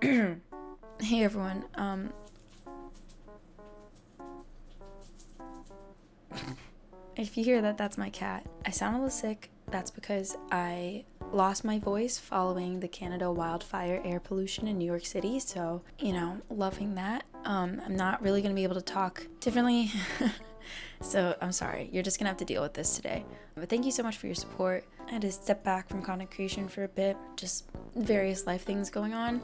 Hey everyone. If you hear that, that's my cat. I sound a little sick. That's because I lost my voice following the Canada wildfire air pollution in New York City. So, loving that. I'm not really gonna be able to talk differently. So I'm sorry. You're just gonna have to deal with this today. But thank you so much for your support. I had to step back from content creation for a bit. Just various life things going on.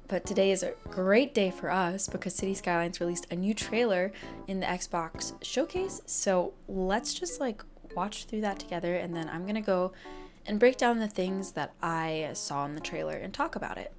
But today is a great day for us because Cities Skylines released a new trailer in the Xbox showcase. So let's just watch through that together, and then I'm gonna go and break down the things that I saw in the trailer and talk about it.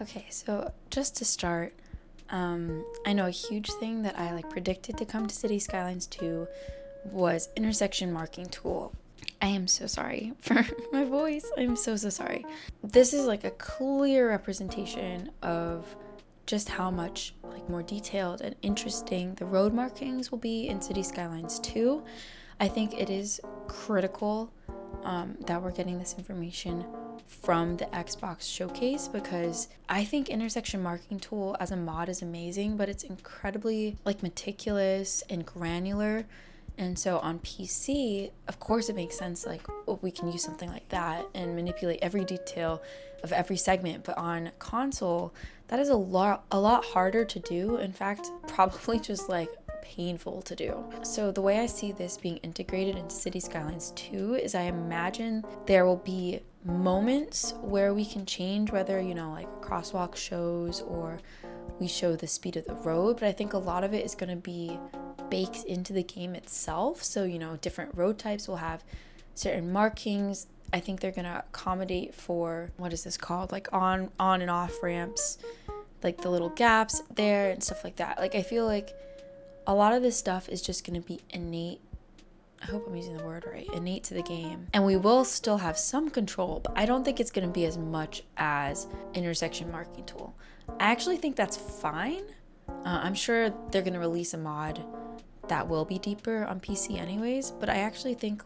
Okay, so just to start, I know a huge thing that I predicted to come to City Skylines 2 was intersection marking tool. I am so sorry for my voice. I'm so sorry. This is a clear representation of just how much more detailed and interesting the road markings will be in City Skylines 2. I think it is critical that we're getting this information from the Xbox showcase, because I think intersection marking tool as a mod is amazing, but it's incredibly meticulous and granular. And so on PC, of course it makes sense we can use something like that and manipulate every detail of every segment, but on console that is a lot harder to do. In fact, probably just painful to do. So the way I see this being integrated into City Skylines 2 is I imagine there will be moments where we can change whether a crosswalk shows or we show the speed of the road, but I think a lot of it is going to be baked into the game itself. So different road types will have certain markings. I think they're going to accommodate for, what is this called, on and off ramps, the little gaps there and stuff like that. I feel a lot of this stuff is just going to be innate. I hope I'm using the word right. Innate to the game. And we will still have some control, but I don't think it's going to be as much as intersection marking tool. I actually think that's fine. I'm sure they're going to release a mod that will be deeper on PC anyways, but I actually think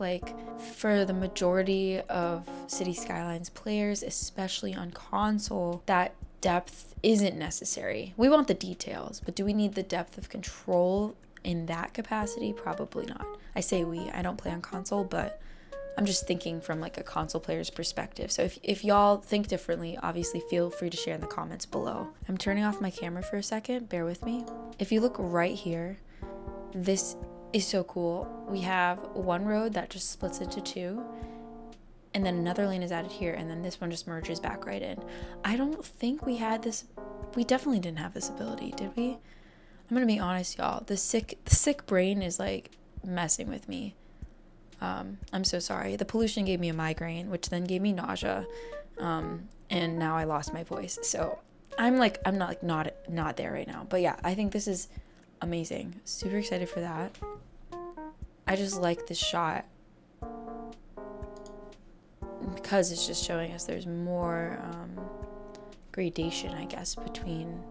for the majority of City Skylines players, especially on console, that depth isn't necessary. We want the details, but do we need the depth of control in that capacity? Probably not. I say we, I don't play on console, but I'm just thinking from a console player's perspective. So if y'all think differently, obviously feel free to share in the comments below. I'm turning off my camera for a second, bear with me. If you look right here, this is so cool. We have one road that just splits into two, and then another lane is added here, and then this one just merges back right in. I don't think we had this. We definitely didn't have this ability, did we? I'm gonna be honest, y'all. The sick brain is messing with me. I'm so sorry. The pollution gave me a migraine, which then gave me nausea, and now I lost my voice. So I'm not there right now. But yeah, I think this is amazing. Super excited for that. I just like this shot because it's just showing us there's more gradation, I guess, between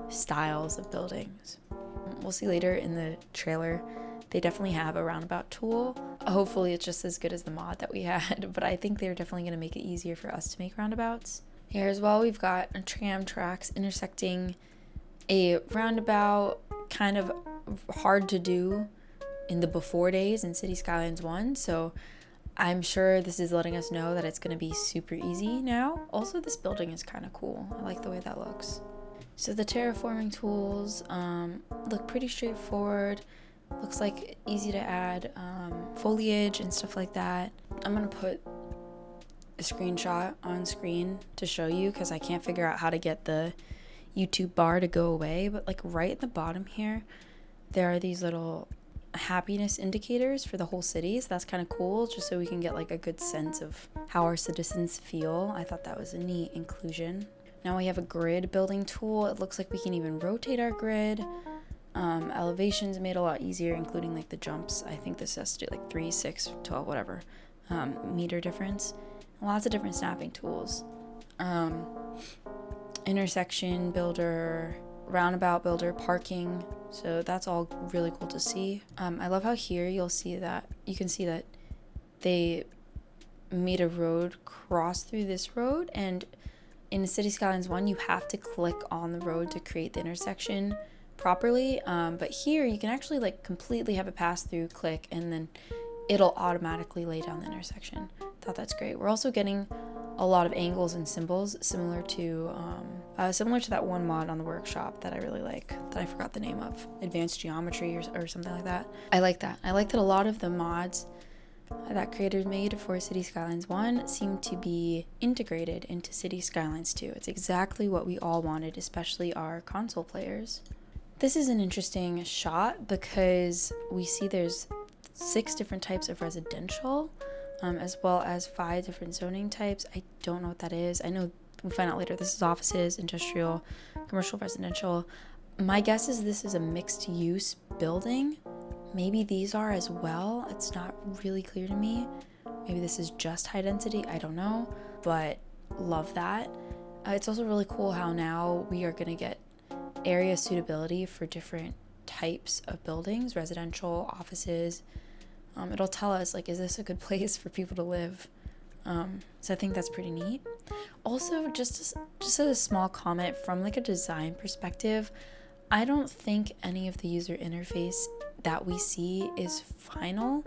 styles of buildings. We'll see later in the trailer, they definitely have a roundabout tool. Hopefully it's just as good as the mod that we had, but I think they're definitely going to make it easier for us to make roundabouts. Here as well, we've got tram tracks intersecting a roundabout, kind of hard to do in the before days in Cities Skylines 1, so I'm sure this is letting us know that it's going to be super easy now. Also, this building is kind of cool. I like the way that looks. So the terraforming tools look pretty straightforward. Looks like easy to add foliage and stuff like that. I'm going to put a screenshot on screen to show you because I can't figure out how to get the YouTube bar to go away. But like right at the bottom here, there are these little happiness indicators for the whole city, so that's kind of cool, just so we can get like a good sense of how our citizens feel. I thought that was a neat inclusion. Now we have a grid building tool. It looks like we can even rotate our grid. Elevations made a lot easier, including like the jumps. I think this has to do like 3, 6, 12, whatever meter difference. Lots of different snapping tools. Intersection builder, roundabout builder, parking. So that's all really cool to see. I love how here you can see that they made a road cross through this road, and in Cities Skylines 1 you have to click on the road to create the intersection properly, but here you can actually like completely have a pass through, click, and then it'll automatically lay down the intersection. Thought that's great. We're also getting a lot of angles and symbols similar to that one mod on the workshop that I really like, that I forgot the name of, advanced geometry or something like that. I like that a lot of the mods that creators made for Cities Skylines 1 seem to be integrated into Cities Skylines 2. It's exactly what we all wanted, especially our console players. This is an interesting shot because we see there's 6 different types of residential, as well as 5 different zoning types. I don't know what that is. I know we find out later this is offices, industrial, commercial, residential. My guess is this is a mixed use building. Maybe these are as well. It's not really clear to me. Maybe this is just high density. I don't know, but love that. It's also really cool how now we are going to get area suitability for different types of buildings, residential, offices. It'll tell us, like, is this a good place for people to live? So I think that's pretty neat. Also, just as a small comment from like a design perspective, I don't think any of the user interface that we see is final.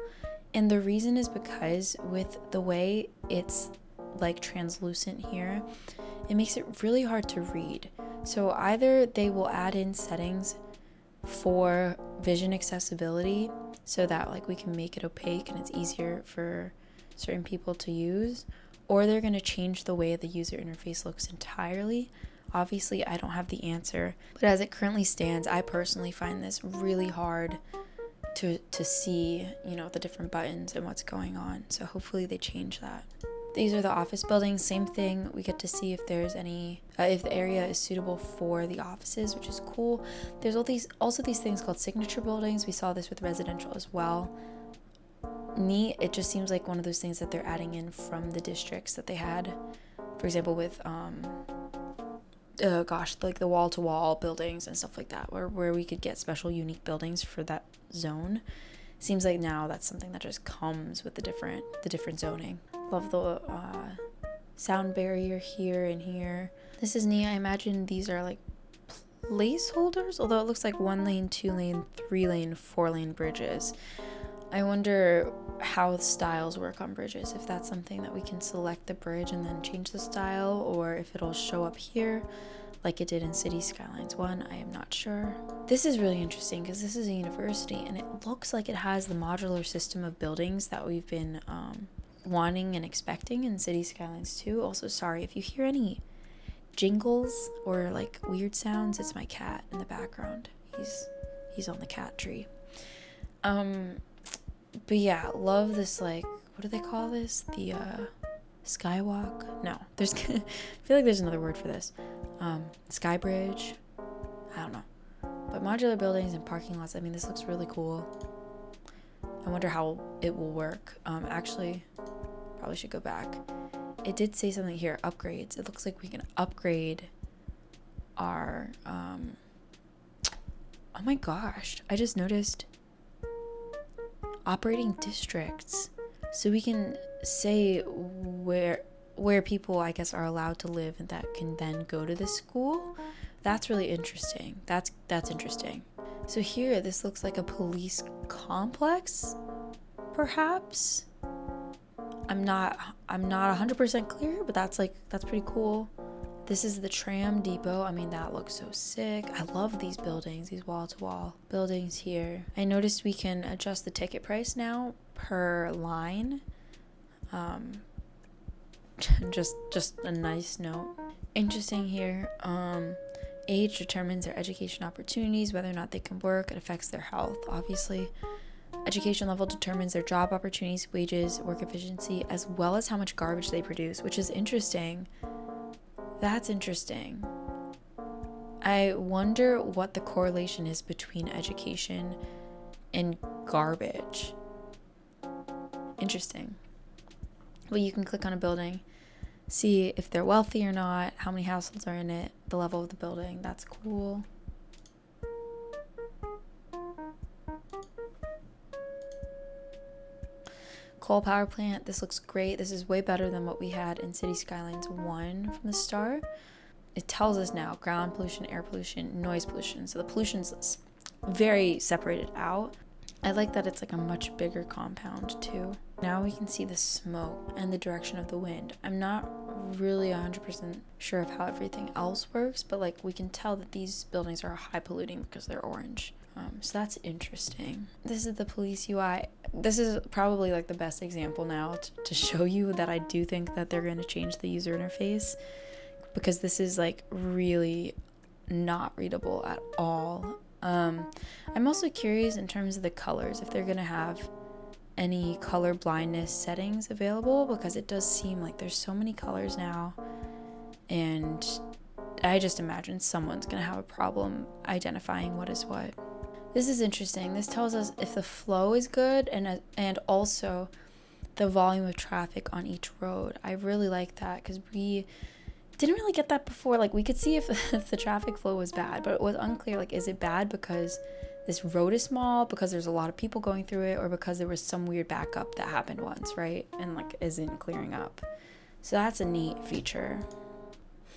And the reason is because with the way it's like translucent here, it makes it really hard to read. So either they will add in settings for vision accessibility so that like we can make it opaque and it's easier for certain people to use, or they're going to change the way the user interface looks entirely. Obviously, I don't have the answer, but as it currently stands, I personally find this really hard to see, the different buttons and what's going on. So hopefully they change that. These are the office buildings. Same thing. We get to see if there's any, if the area is suitable for the offices, which is cool. There's also these things called signature buildings. We saw this with residential as well. Neat. It just seems like one of those things that they're adding in from the districts that they had. For example, with like the wall-to-wall buildings and stuff like that, where we could get special unique buildings for that zone. Seems like now that's something that just comes with the different zoning. Love the sound barrier here and here. This is neat. I imagine these are like placeholders, although it looks like 1-lane, 2-lane, 3-lane, 4-lane bridges. I wonder how styles work on bridges, if that's something that we can select the bridge and then change the style, or if it'll show up here like it did in Cities Skylines 1. I am not sure. This is really interesting because this is a university and it looks like it has the modular system of buildings that we've been wanting and expecting in Cities Skylines 2. Also, sorry if you hear any jingles or like weird sounds, it's my cat in the background. He's on the cat tree. But yeah, love this, like, what do they call this? The skywalk? No, I feel like there's another word for this. Sky Bridge. I don't know. But modular buildings and parking lots, I mean, this looks really cool. I wonder how it will work. Actually, probably should go back. It did say something here, upgrades. It looks like we can upgrade our, oh my gosh, I just noticed operating districts. So we can say where people, I guess, are allowed to live and that can then go to the school. That's really interesting. That's interesting. So here, this looks like a police complex, perhaps. I'm not 100% clear, but that's pretty cool. This is the tram depot. I mean, that looks so sick. I love these buildings, these wall-to-wall buildings here. I noticed we can adjust the ticket price now per line. Just a nice note. Interesting here. Age determines their education opportunities, whether or not they can work. It affects their health, obviously. Education level determines their job opportunities, wages, work efficiency, as well as how much garbage they produce, which is interesting. That's interesting. I wonder what the correlation is between education and garbage. Interesting. Well, you can click on a building, see if they're wealthy or not, how many households are in it, the level of the building. That's cool. Coal power plant. This looks great. This is way better than what we had in Cities Skylines 1 from the start. It tells us now ground pollution, air pollution, noise pollution. So the pollution's very separated out. I like that it's like a much bigger compound too. Now we can see the smoke and the direction of the wind. I'm not really 100% sure of how everything else works, but like we can tell that these buildings are high polluting because they're orange. So that's interesting. This is the police UI. This is probably like the best example now to show you that I do think that they're going to change the user interface, because this is like really not readable at all. I'm also curious in terms of the colors, if they're going to have any color blindness settings available, because it does seem like there's so many colors now, and I just imagine someone's going to have a problem identifying what is what. This is interesting. This tells us if the flow is good and also the volume of traffic on each road. I really like that, because we didn't really get that before. Like we could see if the traffic flow was bad, but it was unclear. Like, is it bad because this road is small, because there's a lot of people going through it, or because there was some weird backup that happened once, right? And like isn't clearing up. So that's a neat feature.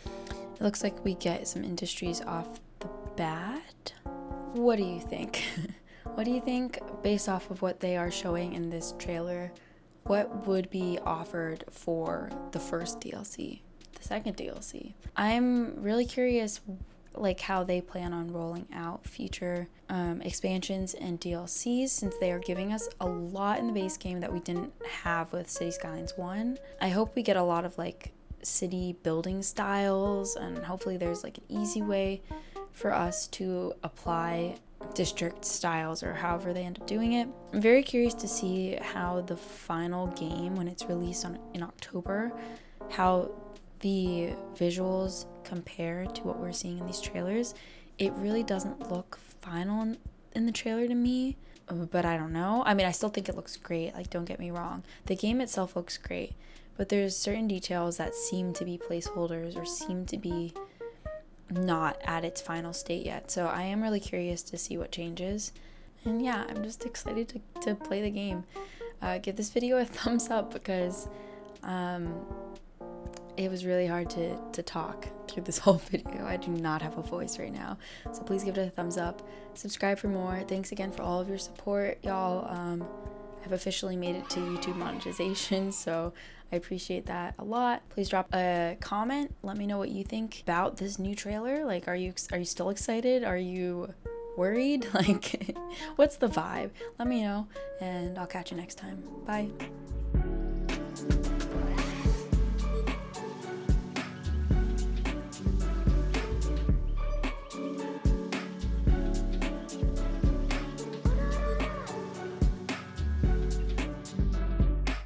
It looks like we get some industries off the bat. What do you think? What do you think, based off of what they are showing in this trailer, what would be offered for the first DLC, the second DLC? I'm really curious like how they plan on rolling out future expansions and DLCs, since they are giving us a lot in the base game that we didn't have with Cities Skylines 1. I hope we get a lot of like city building styles, and hopefully there's like an easy way for us to apply district styles, or however they end up doing it. I'm very curious to see how the final game, when it's released in October, how the visuals compare to what we're seeing in these trailers. It really doesn't look final in the trailer to me, but I don't know. I mean, I still think it looks great, like don't get me wrong. The game itself looks great, but there's certain details that seem to be placeholders or seem to be not at its final state yet. So I am really curious to see what changes. And yeah, I'm just excited to play the game. Give this video a thumbs up, because it was really hard to talk through this whole video. I do not have a voice right now. So please give it a thumbs up. Subscribe for more. Thanks again for all of your support, y'all. I've officially made it to YouTube monetization, so I appreciate that a lot. Please drop a comment. Let me know what you think about this new trailer. Like, are you still excited? Are you worried? Like, what's the vibe? Let me know, and I'll catch you next time. Bye.